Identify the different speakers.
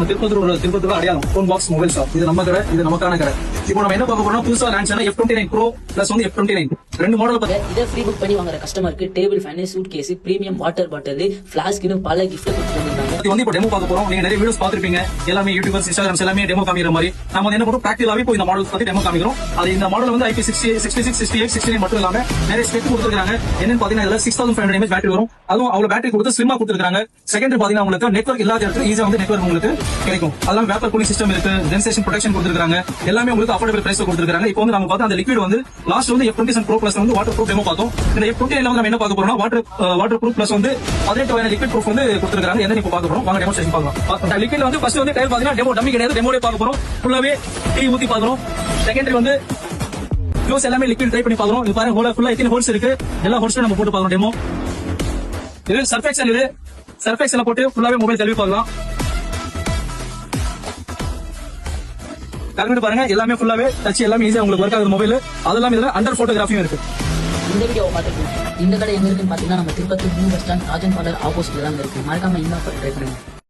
Speaker 1: திருப்பத்தூர் அடையாளம் phone box mobile shop. இது நம்ம கடை, இது நமக்கான கடை. இப்போ நம்ம என்ன பார்க்க போறோம், புதுசா லான்ச் ஆன F29 Pro பிளஸ் வந்து F29 ரெண்டு மாடல்
Speaker 2: இதை ஃப்ரீ புக் பண்ணி வாங்குற கஸ்டமருக்கு table fan, suitcase, premium water bottle, ஃபிளாஸ்க்னு பல கிஃப்ட் கொடுத்துருக்காங்க.
Speaker 1: இது வந்து இப்போ டெமோ பார்க்க போறோம். நீங்க நிறைய வீடியோஸ் பாத்துருப்பீங்க, எல்லாமே யூடியூபர்ஸ், இன்ஸ்டாகிராம்ஸ் எல்லாமே டெமோ காமிக்கிற மாதிரி. நம்ம வந்து என்ன பண்றோம், பிராக்டிகலாவே இப்போ இந்த மாடல் பத்தி டெமோ காமிக்கிறோம். அது இந்த மாடல் வந்து IP66, 66, 68, 69 மட்டும் இல்லாம நிறைய ஸ்பெக் கொடுத்துருக்காங்க. என்னன்னு பாத்தீங்கன்னா இதுல 6500 mAh பேட்டரி வரும். அதுவும் அவ்வளவு பேட்டரி கொடுத்து ஸ்லிம்மா கொடுத்துருக்காங்க. செகண்டரி பாத்தீங்கன்னா உங்களுக்கு நெட்வொர்க் இல்லாத இடத்துல ஈஸியா வந்து நெட்வொர்க் உங்களுக்கு கிடைக்கும். அதெல்லாம் வேப்பர் கூலிங் சிஸ்டம் இருக்கு, ஜென்சேஷன் ப்ரொடெக்ஷன் கொடுத்துருக்காங்க. எல்லாமே உங்களுக்கு அஃபோர்டபிள் பிரைஸ்ல கொடுத்துருக்காங்க. இப்போ வந்து நம்ம பார்த்தா அந்த லிக்விட் வந்து லாஸ்ட் வந்து F27 Pro Plus வந்து வாட்டர் ப்ரூஃப் டெமோ பார்த்தோம். இந்த F29 வந்து நம்ம என்ன பார்க்க போறோம்னா வாட்டர் ப்ரூஃப் பிளஸ் வந்து 18 வகையான லிக்விட் ப்ரூஃப் வந்து கொடுத்துருக்காங்க. என்ன இப்போ பார்க்க போறோம், வாங்க டெமோஸ்ட்ரேஷன் பார்க்கலாம். லிக்விட்ல வந்து ஃபர்ஸ்ட் வந்து டைல் பாத்தீங்கன்னா டெமோ டம்மி கிடையாது, டெமோலே பார்க்க போறோம். ஃபுல்லாவே டீ ஊத்தி பார்க்கறோம். செகண்டரி வந்து க்ளோஸ் எல்லாமே லிக்விட் ட்ரை பண்ணி பார்க்கறோம். இது பாருங்க ஹோல் ஃபுல்லா எத்தனை ஹோல்ஸ் இருக்கு, எல்லா ஹோல்ஸும் நம்ம போட்டு பார்க்கறோம் டெமோ. இது சர்ஃபெக்சல், இது சர்ஃபெக்சல் போட்டு ஃபுல்லாவே மொபைல் கழுவி பார்க்கலாம். கலந்து பாருங்க, எல்லாமே ஃபுல்லாவே டச் எல்லாமே ஈஸியா உங்களுக்கு ஒர்க் ஆகுது மொபைல். அதெல்லாம் இதுல அண்டர் போட்டோகிராஃபியும் இருக்கு.
Speaker 2: இந்த வீடியோவை பார்த்துட்டு இந்த கடை எங்க இருக்குன்னு பாத்தீங்கன்னா நம்ம Tirupattur new bus stand Rajan parlour ஆப்போசிட்ல தான் இருக்கு. மறக்காம இந்த ஆஃபர் ட்ரை பண்ணுங்க.